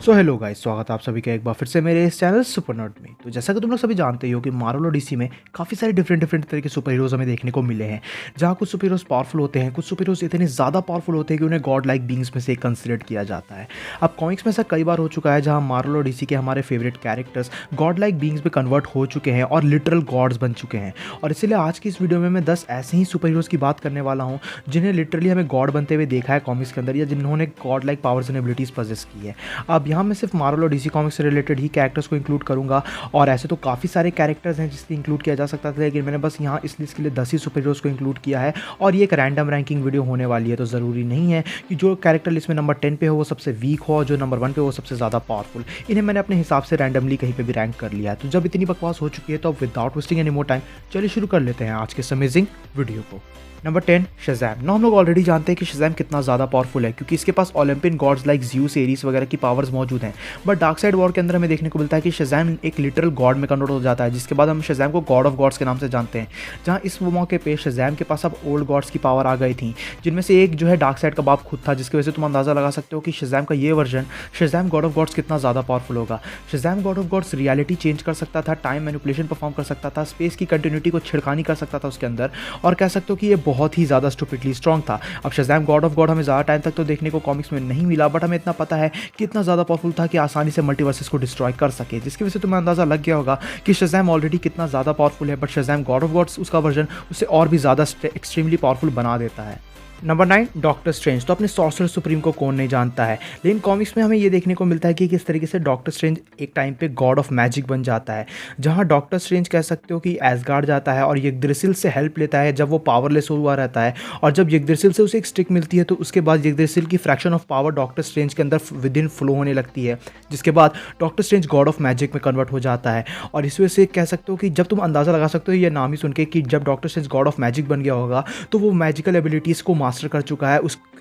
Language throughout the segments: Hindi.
सो हेलो गाइस, स्वागत है आप सभी का एक बार फिर से मेरे इस चैनल सुपर नर्ड में। तो जैसा कि तुम लोग सभी जानते ही हो कि मार्वल और डीसी में काफ़ी सारे डिफरेंट तरह के सुपर हीरोज़ हमें देखने को मिले हैं। जहाँ कुछ सुपर हीरोज़ पावरफुल होते हैं, कुछ सुपर हीरोज़ इतने ज़्यादा पावरफुल होते हैं कि उन्हें गॉड लाइक बींग्स में से कंसिडर किया जाता है। अब कॉमिक्स में ऐसा कई बार हो चुका है जहाँ मार्वल और डीसी के हमारे favourite characters God like beings में कन्वर्ट हो चुके हैं और लिटरल गॉड्स बन चुके हैं। और इसीलिए आज की इस वीडियो में मैं 10 ऐसे ही सुपर हीरोज़ की बात करने वाला हूँ जिन्हें लिटरली हमें गॉड बनते हुए देखा है कॉमिक्स के अंदर, या जिन्होंने God like powers and abilities possess की है। अब यहाँ मैं सिर्फ मार्वल और डीसी कॉमिक्स से रिलेटेड ही कैरेक्टर्स को इंक्लूड करूंगा, और ऐसे तो काफ़ी सारे कैरेक्टर्स हैं जिसको इंक्लूड किया जा सकता था, लेकिन मैंने बस यहाँ इस लिस्ट के लिए 10 ही सुपर हीरोज़ को इंक्लूड किया है। और ये एक रैंडम रैंकिंग वीडियो होने वाली है, तो ज़रूरी नहीं है कि जो कैरेक्टर लिस्ट में नंबर 10 पे हो वो सबसे वीक हो, जो नंबर 1 पे वो सबसे ज़्यादा पावरफुल। इन्हें मैंने अपने हिसाब से रैंडमली कहीं पर भी रैंक कर लिया है। तो जब इतनी बकवास हो चुकी है तो अब without wasting any more time चलिए शुरू कर लेते हैं आज के अमेजिंग वीडियो को। Number 10, Shazam. ना हम लोग ऑलरेडी जानते हैं कि शज़ैम कितना ज़्यादा पावरफुल है, क्योंकि इसके पास Olympian gods like Zeus, Ares वगैरह की पावर्स मौजूद हैं। बट डार्क साइड वॉर के अंदर हमें देखने को मिलता है कि शज़ैम एक लिटरल गॉड में कन्वर्ट हो जाता है, जिसके बाद हम शज़ैम को गॉड ऑफ गॉड्स के नाम से जानते हैं। जहाँ इस मौके पे शज़ैम के पास अब ओल्ड गॉड्स की पावर आ गई थी, जिनमें से एक जो है डार्क साइड का बाप खुद था, जिसकी वजह से तुम अंदाज़ा लगा सकते हो कि शज़ैम का ये version Shazam god of gods कितना ज़्यादा पावरफुल होगा। Shazam god of gods reality change कर सकता था, टाइम मैनिपुलेशन परफॉर्म कर सकता था, स्पेस की कंटिन्यूटी को छिड़कानी कर सकता था उसके अंदर, और कह सकते हो कि ये बहुत ही ज़्यादा स्टूपिडली स्ट्रॉन्ग था। अब शज़ैम गॉड ऑफ गॉड हमें ज़्यादा टाइम तक तो देखने को कॉमिक्स में नहीं मिला, बट हमें इतना पता है कि इतना ज़्यादा पावरफुल था कि आसानी से मल्टीवर्सेस को डिस्ट्रॉय कर सके, जिसकी वजह से तुम्हें अंदाज़ा लग गया होगा कि शज़ैम ऑलरेडी कितना ज़्यादा पावरफुल है। But Shazam god of gods उसका वर्जन उससे और भी ज़्यादा एक्सट्रीमली पावरफुल बना देता है। Number 9, Doctor Strange. तो अपने सॉर्सरर सुप्रीम को कौन नहीं जानता है, लेकिन कॉमिक्स में हमें ये देखने को मिलता है कि किस तरीके से डॉक्टर स्ट्रेंज एक टाइम पे गॉड ऑफ मैजिक बन जाता है। जहाँ डॉक्टर स्ट्रेंज कह सकते हो कि एसगार्ड जाता है और यग्द्रिसिल से हेल्प लेता है जब वो पावरलेस हुआ रहता है, और जब यग्द्रिसिल से उसे एक स्टिक मिलती है तो उसके बाद यग्द्रिसिल की fraction of power doctor strange के अंदर विद इन फ्लो होने लगती है, जिसके बाद doctor strange God of magic में कन्वर्ट हो जाता है। और इस वजह से कह सकते हो कि जब तुम अंदाज़ा लगा सकते हो ये नाम ही सुन के कि जब doctor strange God of magic बन गया होगा तो वो मैजिकल एबिलिटीज़ को मास्टर कर चुका है।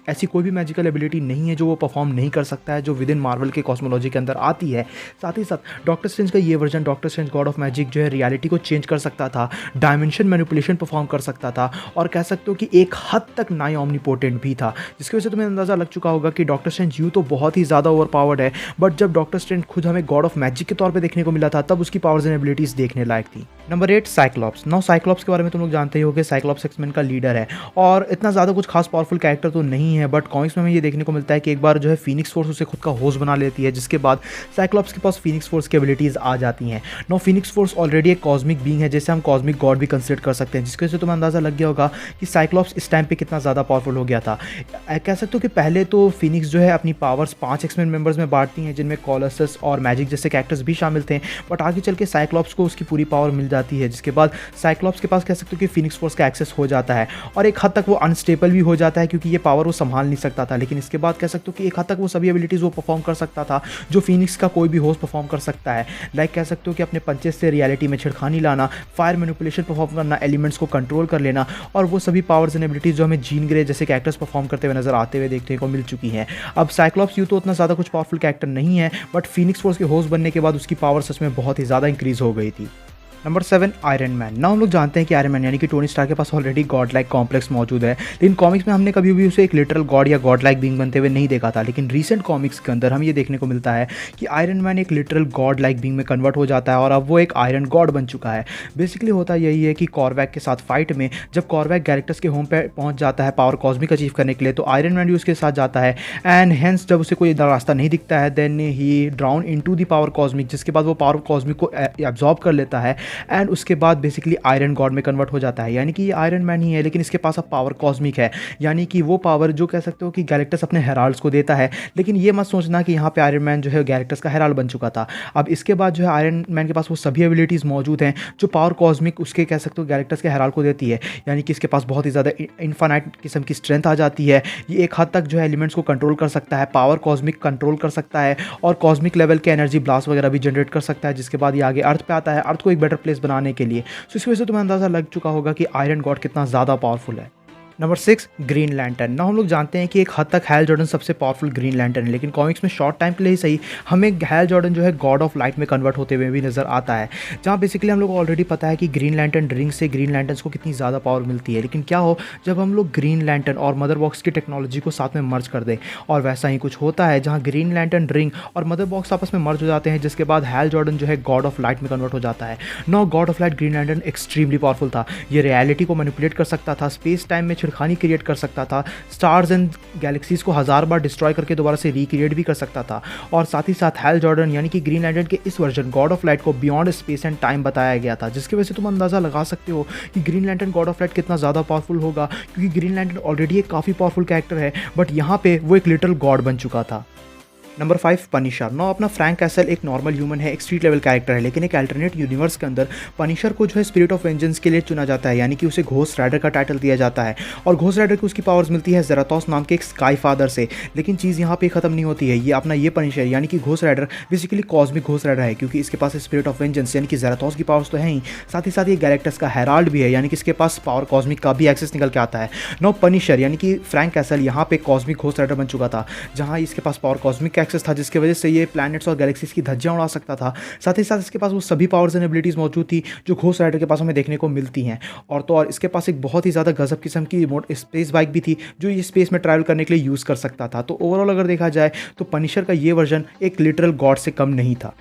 ऐसी कोई भी मैजिकल एबिलिटी नहीं है जो वो परफॉर्म नहीं कर सकता है, जो विद इन मार्वल के कॉस्मोलॉजी के अंदर आती है। साथ ही साथ डॉक्टर स्ट्रेंज का ये version doctor strange God of magic जो है रियलिटी को चेंज कर सकता था, डायमेंशन मैनिपुलेशन परफॉर्म कर सकता था, और कह सकते हो कि एक हद तक नाई ऑमनीपोटेंट भी था, जिसकी वजह से तुम्हें अंदाज़ा लग चुका होगा कि डॉक्टर स्ट्रेंज यूँ तो बहुत ही ज़्यादा ओवर पावर्ड है, बट जब डॉक्टर स्ट्रेंज खुद हमें गॉड ऑफ मैजिक के तौर पर देखने को मिला था तब उसकी पावर्स एंड एबिलिटीज़ देखने लायक थी। Number 8, Cyclops. नाउ साइक्लॉप्स के बारे में तुम लोग जानते ही हो कि साइक्लॉप्स एक्समैन का लीडर है, और इतना ज़्यादा कुछ खास पावरफुल कैरेक्टर तो नहीं है, बट कॉमिक्स में ये देखने को मिलता है कि एक बार जो है फीनिक्स फोर्स उसे खुद का होस्ट बना लेती है, जिसके बाद साइक्लॉप्स के पास फीनिक्स फोर्स की एबिलिटीज़ आ जाती हैं। नो फीनिक्स फोर्स ऑलरेडी एक कॉस्मिक बीइंग है, जैसे हम कॉस्मिक गॉड भी कंसिडर कर सकते हैं, जिसकी वजह से तुम्हें अंदाज़ा लग गया होगा कि साइक्लॉप्स इस टाइम पे कितना ज़्यादा पावरफुल हो गया था। कह सकते हो कि पहले तो फीनिक्स जो है अपनी पावर्स 5 एक्समैन मेंबर्स में बांटती हैं, जिनमें कॉलसस और मैजिक जैसे कैरेक्टर्स भी शामिल थे, बट आगे चल के साइक्लॉप्स को उसकी पूरी पावर मिल जाती है, जिसके बाद साइक्लॉप्स के पास कह सकते हो कि फीनिक्स फोर्स का एक्सेस हो जाता है, और एक हद तक वो अनस्टेबल भी हो जाता है क्योंकि ये पावर वो संभाल नहीं सकता था। लेकिन इसके बाद कह सकते हो कि एक हद तक वो सभी एबिलिटीज़ वो परफॉर्म कर सकता था जो फीनिक्स का कोई भी होस्ट परफॉर्म कर सकता है। लाइक कह सकते हो कि अपने पंचेस से रियलिटी में छिड़खानी लाना, फायर मैनिपुलेशन परफॉर्म करना, एलिमेंट्स को कंट्रोल कर लेना, और वो सभी पावर्स एंड एबिलिटीज़ जो हमें जीन ग्रे जैसे कैरेक्टर्स परफॉर्म करते हुए नजर आते हुए देखने को मिल चुकी हैं। अब साइक्लॉप्स यूँ तो उतना ज़्यादा कुछ पावरफुल कैरेक्टर नहीं है, बट फीनिक्स फोर्स के होस्ट बनने के बाद उसकी पावर सच में बहुत ही ज़्यादा इंक्रीज़ हो गई थी। Number 7, iron man. ना हम लोग जानते हैं कि आयरन मैन यानी कि टोनी स्टार्क के पास ऑलरेडी गॉड लाइक कॉम्प्लेक्स मौजूद है, लेकिन कॉमिक्स में हमने कभी भी उसे एक लिटरल गॉड या गॉड लाइक बीइंग बनते हुए नहीं देखा था। लेकिन रीसेंट कॉमिक्स के अंदर हम ये देखने को मिलता है कि आयरन मैन एक लिटरल गॉड लाइक बीइंग में कन्वर्ट हो जाता है, और अब वो एक आयरन गॉड बन चुका है। बेसिकली होता यही है कि कॉर्वैक के साथ फाइट में जब कॉर्वैक गैलेक्टस के होम पे पहुंच जाता है पावर कॉस्मिक अचीव करने के लिए, तो आयरन मैन भी उसके साथ जाता है, एंड हेंस जब उसे कोई रास्ता नहीं दिखता है then he drown into the power cosmic, जिसके बाद वो पावर कॉस्मिक को एब्जॉर्ब कर लेता है, एंड उसके बाद बेसिकली आयरन गॉड में कन्वर्ट हो जाता है। यानी कि ये आयरन मैन ही है, लेकिन इसके पास अब पावर कॉस्मिक है, यानी कि वो पावर जो कह सकते हो कि गैलेक्टस अपने हेराल्ड्स को देता है। लेकिन ये मत सोचना कि यहाँ पे आयरन मैन जो है गैलेक्टस का हेराल्ड बन चुका था। अब इसके बाद जो है आयरन मैन के पास वो सभी एबिलिटीज़ मौजूद हैं जो पावर कॉस्मिक उसके कह सकते हो गैलेक्टस के हेराल्ड को देती है, यानी कि इसके पास बहुत ही ज़्यादा इनफाइनाइट किस्म की स्ट्रेंथ आ जाती है। ये एक हद तक जो है एलिमेंट्स को कंट्रोल कर सकता है, पावर कॉस्मिक कंट्रोल कर सकता है, और कॉस्मिक लेवल के एनर्जी ब्लास्ट वगैरह भी जनरेट कर सकता है, जिसके बाद ये आगे अर्थ पे आता है अर्थ को एक बेटर प्लेस बनाने के लिए। सो इस वजह से तुम्हें अंदाज़ा लग चुका होगा कि आयरन गॉड कितना ज़्यादा पावरफुल है। Number 6 green lantern. नाउ हम लोग जानते हैं कि एक हद तक हैल जॉर्डन सबसे पावरफुल ग्रीन लैंटर्न है, लेकिन कॉमिक्स में शॉर्ट टाइम के लिए ही सही हमें हैल जॉर्डन जो है गॉड ऑफ लाइट में कन्वर्ट होते हुए भी नज़र आता है, जहाँ बेसिकली हम लोग को ऑलरेडी पता है कि ग्रीन लैंटर्न रिंग से ग्रीन लैंटर्स को कितनी ज़्यादा पावर मिलती है। लेकिन क्या हो जब हम लोग ग्रीन लैंटर्न और मदर बॉक्स की टेक्नोलॉजी को साथ में मर्ज कर दें, और वैसा ही कुछ होता है जहाँ ग्रीन लैंटर्न रिंग और मदर बॉक्स आपस में मर्ज हो जाते हैं, जिसके बाद हैल जॉर्डन जो है गॉड ऑफ लाइट में कन्वर्ट हो जाता है। Now God of light green lantern extremely powerful था। ये रियलिटी को मैनिपुलेट कर सकता था, स्पेस टाइम में छिड़खानी क्रिएट कर सकता था, स्टार्स एंड गैलेक्सीज को 1000 बार डिस्ट्रॉय करके दोबारा से रिक्रिएट भी कर सकता था। और साथ ही साथ हैल जॉर्डन यानी कि ग्रीन लैंटर्न के इस वर्जन गॉड ऑफ लाइट को बियॉन्ड स्पेस एंड टाइम बताया गया था, जिसकी वजह से तुम अंदाज़ा लगा सकते हो कि green lantern God of light कितना ज़्यादा पावरफुल होगा, क्योंकि ग्रीन लैंटर्न ऑलरेडी एक काफ़ी पावरफुल कैरेक्टर है, बट यहाँ पे वो एक लिटिल गॉड बन चुका था। Number 5 Punisher. नो अपना फ्रैंक कैसल एक नॉर्मल ह्यूमन है, एक स्ट्रीट लेवल कैरेक्टर है, लेकिन एक अल्टरनेट यूनिवर्स के अंदर पनिशर को जो है स्पिरिट ऑफ वेंजेंस के लिए चुना जाता है, यानी कि उसे घोस्ट राइडर का टाइटल दिया जाता है। और घोस्ट राइडर को उसकी पावर्स मिलती है ज़ेराथोस नाम के एक स्काई फादर से। लेकिन चीज़ यहाँ पे खत्म नहीं होती है। ये अपना ये पनिशर यानी कि Ghost Rider basically cosmic Ghost Rider है, क्योंकि इसके पास स्पिरिट ऑफ वेंजेंस यानी कि ज़ेराथोस की पावर्स तो है ही, साथ ही साथ ये गैलेक्टस का हेराल्ड भी है, यानी कि इसके पास पावर कॉस्मिक का भी एक्सेस निकल के आता है। नो पनिशर यानी कि फ्रैंक कैसल यहाँ पे कॉस्मिक घोस्ट राइडर बन चुका था, जहाँ इसके पास पावर कॉस्मिक का एक्सेस था, जिसकी वजह से ये प्लैनेट्स और गैलेक्सीज की धज्जियां उड़ा सकता था। साथ ही साथ इसके पास वो सभी पावर्स एंड एबिलिटीज़ मौजूद थी जो घोस्ट राइडर के पास हमें देखने को मिलती हैं। और तो और इसके पास एक बहुत ही ज़्यादा गजब किस्म की स्पेस बाइक भी थी, जो ये स्पेस में ट्रैवल करने के लिए यूज़ कर सकता था। तो ओवरऑल अगर देखा जाए तो पनिशर का ये वर्जन एक लिटरल गॉड से कम नहीं था।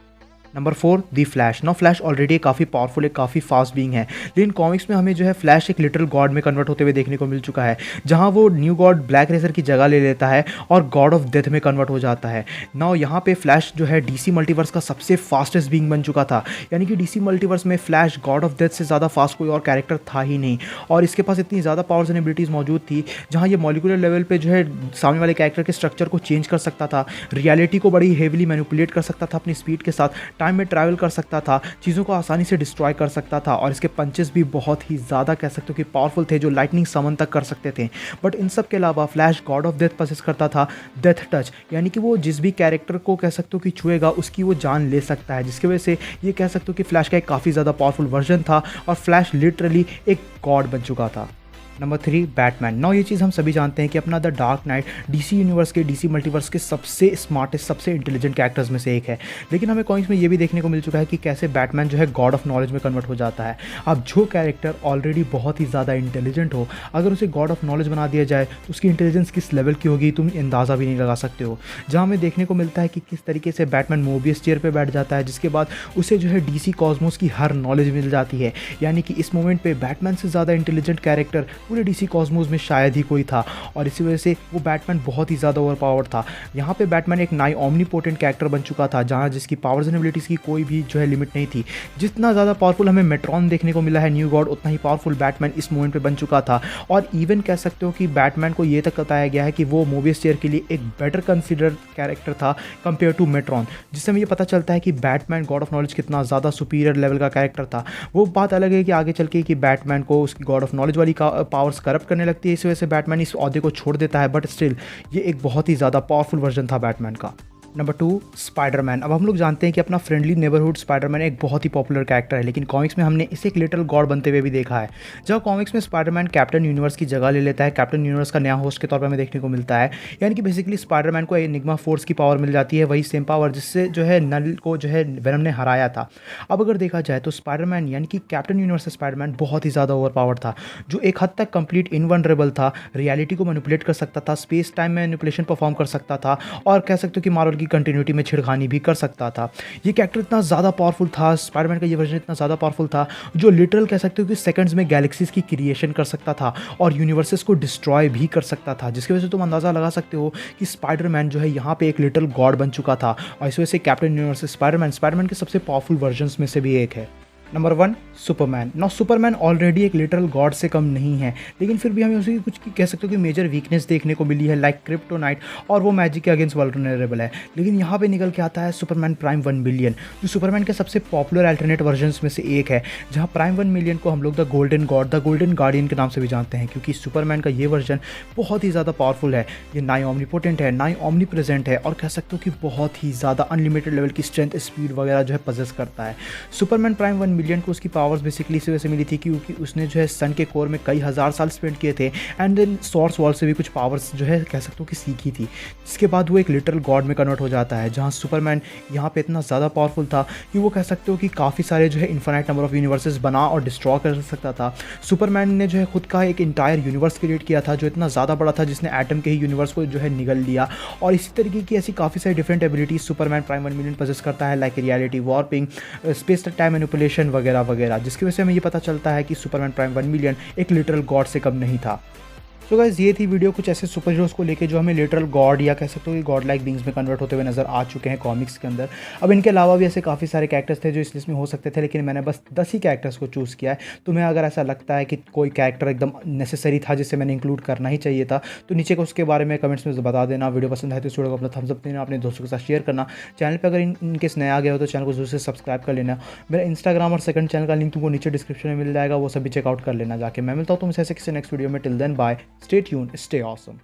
नंबर 4 दी फ्लैश। नो फ्लैश ऑलरेडी काफ़ी पावरफुल एक काफ़ी फास्ट बीइंग है, लेकिन कॉमिक्स में हमें जो है फ्लैश एक लिटिल गॉड में कन्वर्ट होते हुए देखने को मिल चुका है, जहां वो न्यू गॉड ब्लैक रेजर की जगह ले लेता है और गॉड ऑफ डेथ में कन्वर्ट हो जाता है। नाउ यहाँ पे फ्लैश जो है डीसी मल्टीवर्स का सबसे फास्टेस्ट बीइंग बन चुका था, यानी कि डीसी मल्टीवर्स में फ्लैश गॉड ऑफ डेथ से ज़्यादा फास्ट कोई और कैरेक्टर था ही नहीं। और इसके पास इतनी ज़्यादा पावर्स एंड एबिलिटीज़ मौजूद थी, जहाँ ये मॉलिक्यूलर लेवल पे जो है सामने वाले कैरेक्टर के स्ट्रक्चर को चेंज कर सकता था, रियलिटी को बड़ी हेविली मैनिपुलेट कर सकता था अपनी स्पीड के साथ, टाइम में ट्रैवल कर सकता था, चीज़ों को आसानी से डिस्ट्रॉय कर सकता था। और इसके पंचेस भी बहुत ही ज़्यादा कह सकते हो कि पावरफुल थे, जो लाइटनिंग समन तक कर सकते थे। बट इन सब के अलावा flash God of death possess करता था डेथ टच, यानी कि वो जिस भी कैरेक्टर को कह सकते हो कि छुएगा उसकी वो जान ले सकता है, जिसकी वजह से ये कह सकते हो कि फ्लैश का एक काफ़ी ज़्यादा पावरफुल वर्जन था और फ्लैश लिटरली एक गॉड बन चुका था। Number 3 Batman. नाउ ये चीज़ हम सभी जानते हैं कि अपना the dark night DC universe के डीसी मल्टीवर्स के सबसे स्मार्टेस्ट सबसे इंटेलिजेंट कैरेक्टर्स में से एक है, लेकिन हमें कॉमिक्स में ये भी देखने को मिल चुका है कि कैसे बैटमैन जो है गॉड ऑफ नॉलेज में कन्वर्ट हो जाता है। अब जो कैरेक्टर ऑलरेडी बहुत ही ज़्यादा इंटेलिजेंट हो, अगर उसे गॉड ऑफ नॉलेज बना दिया जाए तो उसकी इंटेलिजेंस किस लेवल की होगी तुम अंदाज़ा भी नहीं लगा सकते हो। जहाँ हमें देखने को मिलता है कि किस तरीके से बैटमैन मोबियस चेयर पर बैठ जाता है, जिसके बाद उसे जो है डीसी कॉस्मोस की हर नॉलेज मिल जाती है, यानी कि इस मोमेंट पर बैटमैन से ज़्यादा इंटेलिजेंट कैरेक्टर पूरे डीसी कॉस्मोस में शायद ही कोई था। और इसी वजह से वो बैटमैन बहुत ही ज़्यादा ओवर पावर्ड था। यहाँ पे बैटमैन एक नाई ऑमनीपोटेंट कैरेक्टर बन चुका था, जहाँ जिसकी पावर्स एंड एबिलिटीज़ की कोई भी जो है लिमिट नहीं थी। जितना ज़्यादा पावरफुल हमें मेट्रॉन देखने को मिला है न्यू गॉड, उतना ही पावरफुल बैटमैन इस मोमेंट पे बन चुका था। और इवन कह सकते हो कि बैटमैन को ये तक बताया गया है कि वो मोबियस चेयर के लिए एक बेटर कंसिडर्ड कैरेक्टर था कंपेयर टू मेट्रॉन, जिससे हमें ये पता चलता है कि बैटमैन गॉड ऑफ नॉलेज कितना ज़्यादा सुपीरियर लेवल का कैरेक्टर था। वो बात अलग है कि आगे चल के कि बैटमैन को उसकी गॉड ऑफ नॉलेज वाली पावर्स करप्ट करने लगती है, इस वजह से बैटमैन इस ओहदे को छोड़ देता है, बट स्टिल ये एक बहुत ही ज़्यादा पावरफुल वर्जन था बैटमैन का। Number 2 Spiderman. अब हम लोग जानते हैं कि अपना फ्रेंडली नेबरहुड स्पाइडरमैन एक बहुत ही पॉपुलर कैरेक्टर है, लेकिन कॉमिक्स में हमने इसे एक लिटिल गॉड बनते हुए भी देखा है। जब कॉमिक्स में स्पाइडरमैन कैप्टन यूनिवर्स की जगह ले लेता है, कैप्टन यूनिवर्स का नया होस्ट के तौर पर हमें देखने को मिलता है, यानी कि बेसिकली स्पाइडरमैन को एनिग्मा फोर्स की पावर मिल जाती है, वही सेम पावर जिससे जो है नल को जो है वेनम ने हराया था। अब अगर देखा जाए तो स्पाइडरमैन यानी कि कैप्टन यूनिवर्स स्पाइडरमैन बहुत ही ज़्यादा ओवर पावर था, जो एक हद तक कंप्लीट इनवनरेबल था, रियलिटी को मैनिपुलेट कर सकता था, स्पेस टाइम में मैनिपुलेशन परफॉर्म कर सकता था, और कह सकते हो कि मार्वल की कंटिन्यूटी में छिड़खानी भी कर सकता था। ये कैरेक्टर इतना ज़्यादा पावरफुल था, स्पाइडरमैन का ये वर्जन इतना ज़्यादा पावरफुल था, जो लिटरल कह सकते हो कि सेकंड्स में गैलेक्सीज की क्रिएशन कर सकता था और यूनिवर्सेस को डिस्ट्रॉय भी कर सकता था, जिसकी वजह से तुम अंदाज़ा लगा सकते हो कि स्पाइडरमैन जो है यहाँ पे एक लिटिल गॉड बन चुका था। और इस वजह से कैप्टन यूनिवर्स स्पाइडरमैन के सबसे पावरफुल वर्जन्स में से भी एक है। Number 1 Superman. Now Superman already एक लिटिल गॉड से कम नहीं है, लेकिन फिर भी हमें उसकी कुछ कह सकते हो कि मेजर वीकनेस देखने को मिली है, लाइक क्रिप्टोनाइट, और वो मैजिक के अगेंस्ट वल्नरेबल है। लेकिन यहाँ पे निकल के आता है सुपरमैन प्राइम 1 मिलियन, जो सुपरमैन के सबसे पॉपुलर अल्टरनेट वर्जन्स में से एक है, जहाँ प्राइम 1 मिलियन को हम लोग the golden God, the golden guardian के नाम से भी जानते हैं, क्योंकि सुपरमैन का ये वर्जन बहुत ही ज़्यादा पावरफुल है। ये नाई ऑमनीपोटेंट है, नाई ऑमनी प्रेजेंट है, और कह सकते हो कि बहुत ही ज़्यादा अनलिमिटेड लेवल की स्ट्रेंथ, स्पीड वगैरह जो है पजेस करता है। सुपरमैन प्राइम 1 मिलियन को उसकी पावर्स बेसिकली इसी वजह से मिली थी क्योंकि उसने जो है सन के कोर में कई हज़ार साल स्पेंड किए थे एंड देन सोर्स वॉल से भी कुछ पावर्स जो है कह सकते हो कि सीखी थी, जिसके बाद वो एक लिटरल गॉड में कन्वर्ट हो जाता है। जहाँ सुपरमैन यहाँ पे इतना ज़्यादा पावरफुल था कि वो कह सकते हो कि काफ़ी सारे जो है इन्फिनाइट नंबर ऑफ यूनिवर्सेस बना और डिस्ट्रॉय कर सकता था। सुपरमैन ने जो है खुद का एक इंटायर यूनिवर्स क्रिएट किया था जो इतना ज़्यादा बड़ा था जिसने एटम के ही यूनिवर्स को जो है निगल लिया। और इसी तरीके की ऐसी काफ़ी सारी different abilities Superman prime 1 million possess करता है, like reality warping, space time manipulation वगैरह वगैरह, जिसकी वजह से हमें ये पता चलता है कि सुपरमैन प्राइम 1 मिलियन एक लिटरल गॉड से कम नहीं था। सो गाइस ये थी वीडियो कुछ ऐसे सुपर हीरोज़ को लेके जो हमें लिटरल गॉड या कह सकते हो कि गॉड लाइक बींग्स में कन्वर्ट होते हुए नजर आ चुके हैं कॉमिक्स के अंदर। अब इनके अलावा भी ऐसे काफ़ी सारे कैरेक्टर्स थे जो इस लिस्ट में हो सकते थे, लेकिन मैंने बस 10 ही कैरेक्टर्स को चूज़ किया है। तुम्हें अगर ऐसा लगता है कि कोई कैरेक्टर एकदम नेसेसरी था जिसे मैंने इंक्लूड करना ही चाहिए था तो नीचे को उसके बारे में कमेंट्स में बता देना। वीडियो पसंद है तो इस वीडियो को अपना थम्स अप देना, अपने दोस्तों के साथ शेयर करना। चैनल पर अगर इनकेस नया आ गया हो तो चैनल को जरूर से सब्सक्राइब कर लेना। मेरा इंस्टाग्राम और सेकंड चैनल का लिंक तुमको नीचे डिस्क्रिप्शन में मिल जाएगा, वो सभी चेकआउट कर लेना जाके। मैं मिलता हूँ तुमसे ऐसे किसी नेक्स्ट वीडियो में। Till then bye, stay tuned, stay awesome.